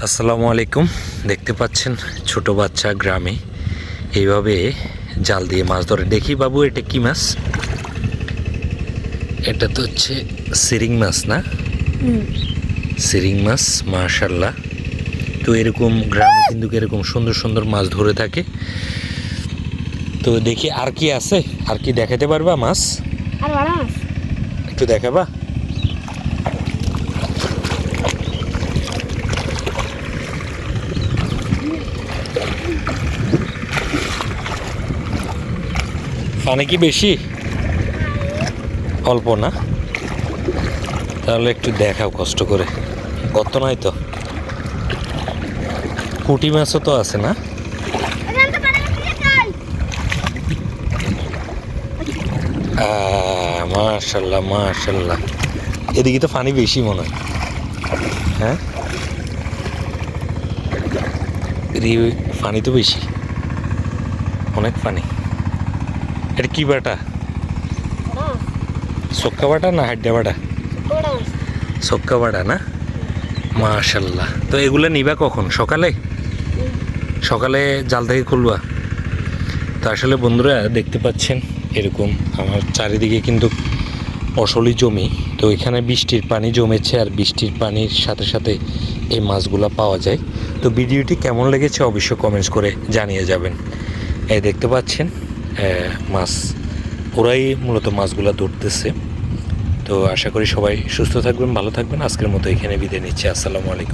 আসসালামু আলাইকুম। দেখতে পাচ্ছেন ছোট বাচ্চা গ্রামে এইভাবে জাল দিয়ে মাছ ধরে। দেখি বাবু, এটা কি মাছ? এটা তো হচ্ছে সিরিং মাছ না? সিরিং মাছ, মাশাল্লাহ। তো এরকম গ্রামে কিন্তু এরকম সুন্দর সুন্দর মাছ ধরে থাকে। তো দেখি আর কি আছে, আর কি দেখাতে পারবা মাছ? একটু দেখাবা? পানি কি বেশি? অল্প না? তাহলে একটু দেখাও কষ্ট করে। গত নয় তো? পুঁটি মাছও তো আছে না? মাশাল্লাহ মাশাল্লাহ। এদিকে তো পানি বেশি মনে হয়। হ্যাঁ, এদিকে পানি তো বেশি, অনেক পানি। এটা কি বাটা? সক্কা বাটা না হাড্ডা বাটা? সক্কা বাটা না? মাশাল্লাহ। তো এগুলো নিবা কখন? সকালে? সকালে জাল থেকে খুলবা? তো আসলে বন্ধুরা দেখতে পাচ্ছেন এরকম আমার চারিদিকে কিন্তু ফসলি জমি। তো এখানে বৃষ্টির পানি জমেছে, আর বৃষ্টির পানির সাথে সাথে এই মাছগুলো পাওয়া যায়। তো ভিডিওটি কেমন লেগেছে অবশ্যই কমেন্টস করে জানিয়ে যাবেন। এই দেখতে পাচ্ছেন মাছ, ওরাই মূলত মাছগুলো ধরতেছে। তো আশা করি সবাই সুস্থ থাকবেন, ভালো থাকবেন। আজকের মতো এখানে বিদায় নিচ্ছি। আসসালামু আলাইকুম।